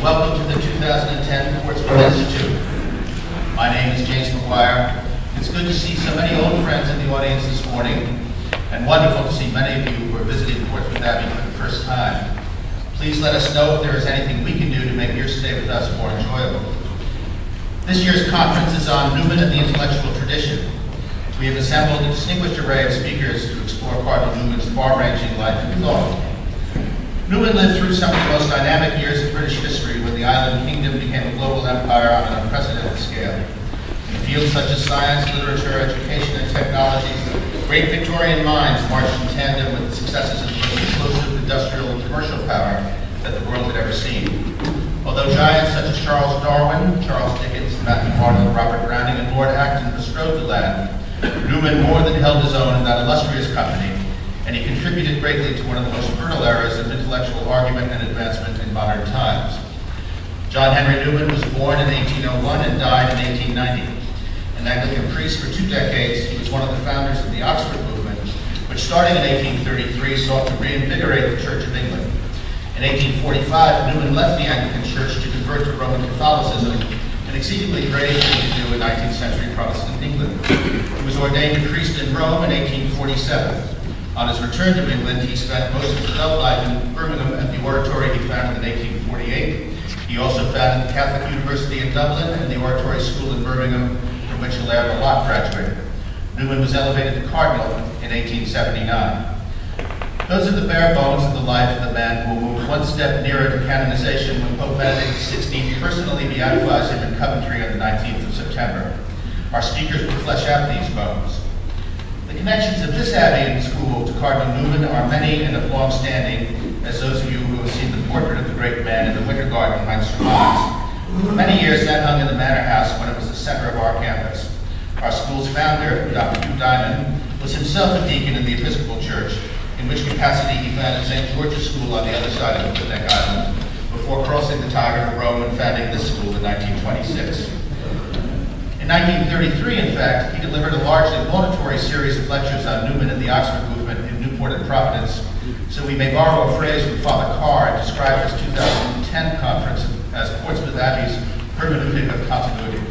Welcome to the 2010 Portsmouth Institute. My name is James McGuire. It's good to see so many old friends in the audience this morning, and wonderful to see many of you who are visiting Portsmouth Abbey for the first time. Please let us know if there is anything we can do to make your stay with us more enjoyable. This year's conference is on Newman and the intellectual tradition. We have assembled a distinguished array of speakers to explore Cardinal Newman's far-ranging life and thought. Newman lived through some of the most dynamic years of British history when the island kingdom became a global empire on an unprecedented scale. In fields such as science, literature, education, and technology, great Victorian minds marched in tandem with the successes of the most explosive industrial and commercial power that the world had ever seen. Although giants such as Charles Darwin, Charles Dickens, Matthew Arnold, Robert Browning, and Lord Acton bestrode the land, Newman more than held his own in that illustrious company, and he contributed greatly to one of the most fertile eras of intellectual argument and advancement in modern times. John Henry Newman was born in 1801 and died in 1890. An Anglican priest for 2 decades, he was one of the founders of the Oxford movement, which starting in 1833 sought to reinvigorate the Church of England. In 1845, Newman left the Anglican Church to convert to Roman Catholicism, an exceedingly brave thing to do in 19th century Protestant England. He was ordained a priest in Rome in 1847. On his return to England, he spent most of his adult life in Birmingham at the oratory he founded in 1848. He also founded the Catholic University in Dublin and the Oratory School in Birmingham, from which Hilaire Belloc graduated. Newman was elevated to cardinal in 1879. Those are the bare bones of the life of the man who will move one step nearer to canonization when Pope Benedict XVI personally beatifies him in Coventry on the 19th of September. Our speakers will flesh out these bones. The connections of this abbey and school to Cardinal Newman are many and of long standing, as those of you who have seen the portrait of the great man in the Winter Garden might surmise. For many years that hung in the Manor House when it was the center of our campus. Our school's founder, Dr. Hugh Diamond, was himself a deacon in the Episcopal Church, in which capacity he founded St. George's School on the other side of Picnic Island, before crossing the Tiber to Rome and founding this school in 1926. In 1933, in fact, he delivered a largely laudatory series of lectures on Newman and the Oxford movement in Newport and Providence, so we may borrow a phrase from Father Carr and describe his 2010 conference as Portsmouth Abbey's hermeneutic of continuity.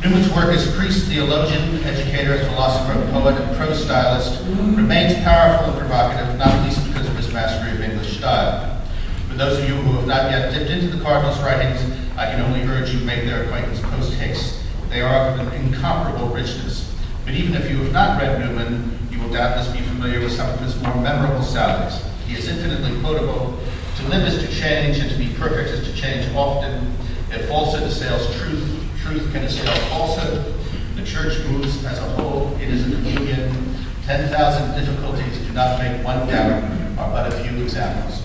Newman's work as priest, theologian, educator, philosopher, poet, and prose stylist remains powerful and provocative, not least because of his mastery of English style. For those of you who have not yet dipped into the Cardinal's writings, I can only urge you to make their acquaintance post-haste. They are of an incomparable richness. But even if you have not read Newman, you will doubtless be familiar with some of his more memorable sallies. He is infinitely quotable. To live is to change, and to be perfect is to change often. If falsehood assails truth, truth can assail falsehood. The Church moves as a whole. It is a communion. 10,000 difficulties do not make one doubt are but a few examples.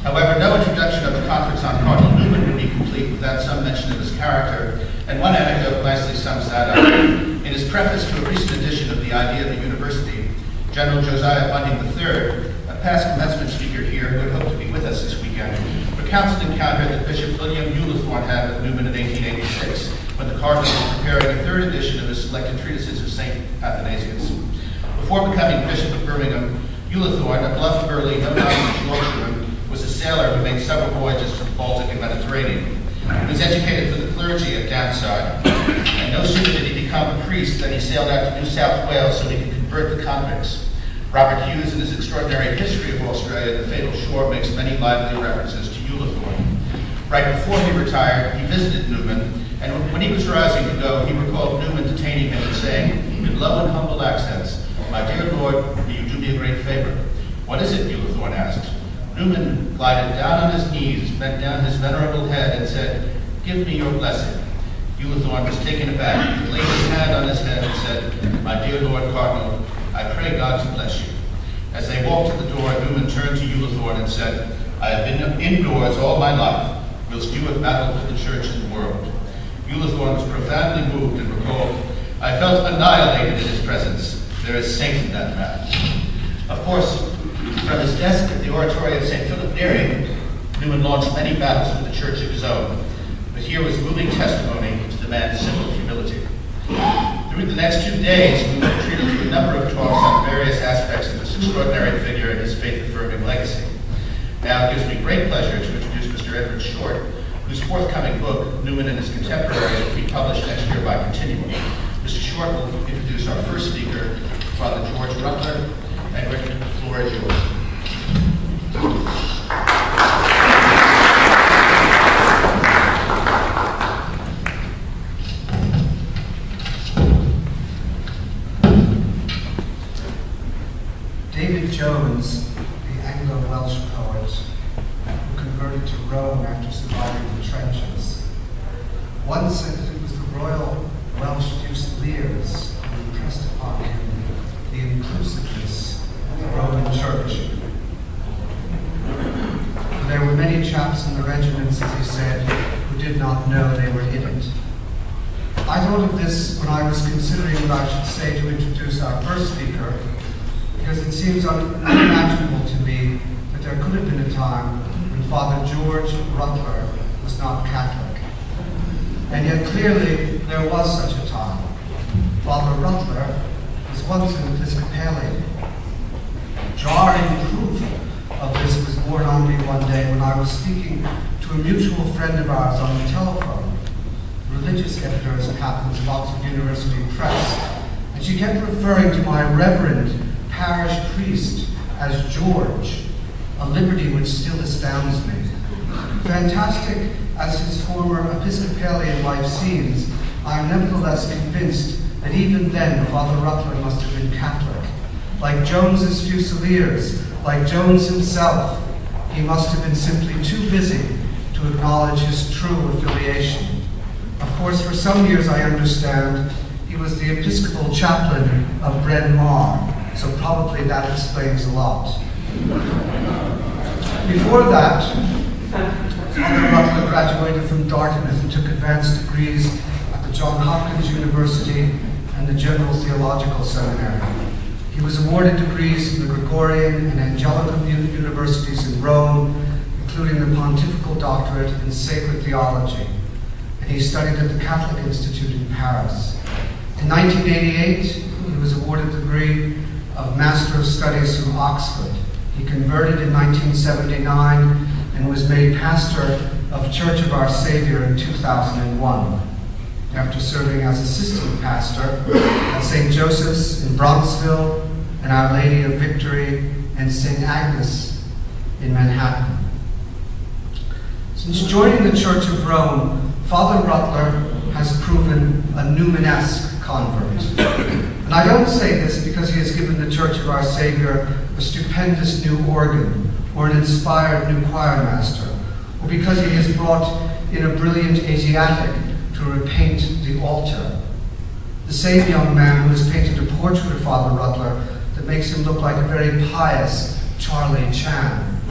However, no introduction of the conference on Cardinal Newman would be complete without some mention of his character, and one anecdote nicely sums that up. In his preface to a recent edition of The Idea of the University, General Josiah Bunting III, a past commencement speaker here who had hoped to be with us this weekend, recounts an encounter that Bishop William Ulithorne had with Newman in 1886, when the Cardinal was preparing a 3rd edition of his selected treatises of St. Athanasius. Before becoming Bishop of Birmingham, Ulithorne, a bluff, burly, no-nonsense Yorkshireman, was a sailor who made several voyages to the Baltic and Mediterranean. He was educated for the clergy at Downside, and no sooner did he become a priest than he sailed out to New South Wales so he could convert the convicts. Robert Hughes, in his extraordinary history of Australia, The Fatal Shore, makes many lively references to Ulithorne. Right before he retired, he visited Newman, and when he was rising to go, he recalled Newman detaining him and saying, in low and humble accents, "My dear Lord, will you do me a great favor?" "What is it?" Ulithorne asked. Newman glided down on his knees, bent down his venerable head, and said, "Give me your blessing." Ulithorne was taken aback. He laid his hand on his head and said, "My dear Lord Cardinal, I pray God to bless you." As they walked to the door, Newman turned to Ulithorne and said, "I have been indoors all my life, whilst you have battled for the Church and the world." Ulithorne was profoundly moved and recalled, "I felt annihilated in his presence. There is saint in that man." Of course, from his desk at the oratory of St. Philip Neri, Newman launched many battles for the Church of his own, but here was moving testimony to the man's simple humility. Through the next 2 days, Newman treated to a number of talks on various aspects of this extraordinary figure and his faith-affirming legacy. Now it gives me great pleasure to introduce Mr. whose forthcoming book, Newman and His Contemporaries, will be published next year by Continuum. Mr. Short will introduce our first speaker, Father George Rutler. Edward, the floor is yours. David Jones, the Anglo-Welsh poet who converted to Rome after surviving the trenches, once said that it was the royal Welsh Fusiliers who impressed upon him the inclusiveness of the Roman Church. For there were many chaps in the regiments, as he said, who did not know they were in it. I thought of this when I was considering what I should say to introduce our first speaker, because it seems unimaginable to me that there could have been a time when Father George Rutler was not Catholic. And yet clearly there was such a time. Father Rutler was once an Episcopalian. Jarring proof of this was borne on me one day when I was speaking to a mutual friend of ours on the telephone, religious editor as happens of Oxford University Press, and she kept referring to my reverend parish priest as George, a liberty which still astounds me. Fantastic as his former Episcopalian life seems, I am nevertheless convinced that even then Father Rutler must have been Catholic. Like Jones's Fusiliers, like Jones himself, he must have been simply too busy to acknowledge his true affiliation. Of course, for some years, I understand, he was the Episcopal chaplain of Bryn Mawr, so probably that explains a lot. Before that, Father Rutler graduated from Dartmouth and took advanced degrees at the Johns Hopkins University and the General Theological Seminary. He was awarded degrees from the Gregorian and Angelican universities in Rome, including the Pontifical Doctorate in Sacred Theology, and he studied at the Catholic Institute in Paris. In 1988, he was awarded the degree of Master of Studies from Oxford. He converted in 1979 and was made pastor of Church of Our Savior in 2001, after serving as assistant pastor at St. Joseph's in Bronxville and Our Lady of Victory and St. Agnes in Manhattan. Since joining the Church of Rome, Father Rutler has proven a Newmanesque convert. And I don't say this because he has given the Church of Our Savior a stupendous new organ or an inspired new choir master, or because he has brought in a brilliant Asiatic to repaint the altar. The same young man who has painted a portrait of Father Rutler that makes him look like a very pious Charlie Chan.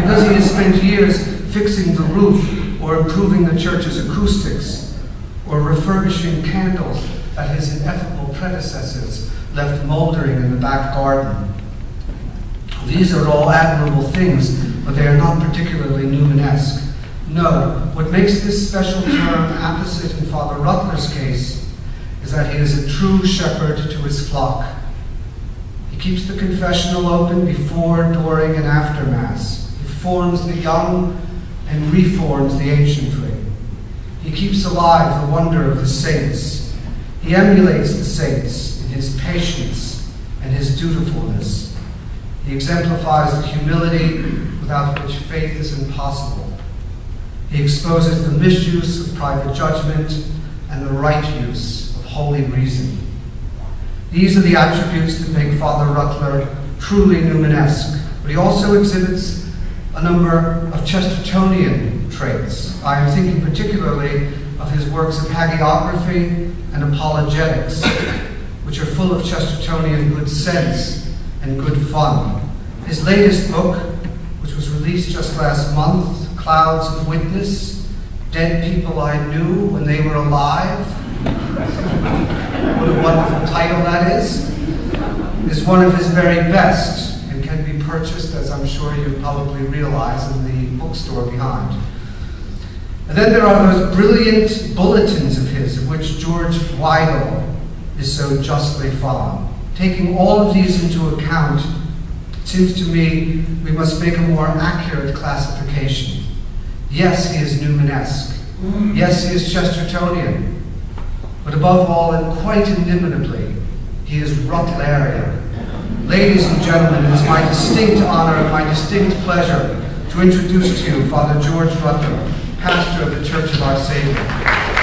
Because he has spent years fixing the roof or improving the church's acoustics or refurbishing candles that his ineffable predecessors left moldering in the back garden. These are all admirable things, but they are not particularly Newmanesque. No, what makes this special term apposite in Father Rutler's case is that he is a true shepherd to his flock. He keeps the confessional open before, during, and after Mass. He forms the young and reforms the ancientry. He keeps alive the wonder of the saints. He emulates the saints in his patience and his dutifulness. He exemplifies the humility without which faith is impossible. He exposes the misuse of private judgment and the right use of holy reason. These are the attributes that make Father Rutler truly Newmanesque, but he also exhibits a number of Chestertonian traits. I am thinking particularly of his works of hagiography and apologetics, which are full of Chestertonian good sense and good fun. His latest book, which was released just last month, Clouds of Witness, Dead People I Knew When They Were Alive, what a wonderful title that is one of his very best and can be purchased, as I'm sure you probably realize, in the bookstore behind. And then there are those brilliant bulletins of his, of which George Weigel is so justly fond. Taking all of these into account, it seems to me we must make a more accurate classification. Yes, he is Newmanesque. Yes, he is Chestertonian. But above all, and quite indubitably, he is Rutlerian. Ladies and gentlemen, it is my distinct honor and my distinct pleasure to introduce to you Father George Rutler, pastor of the Church of Our Savior.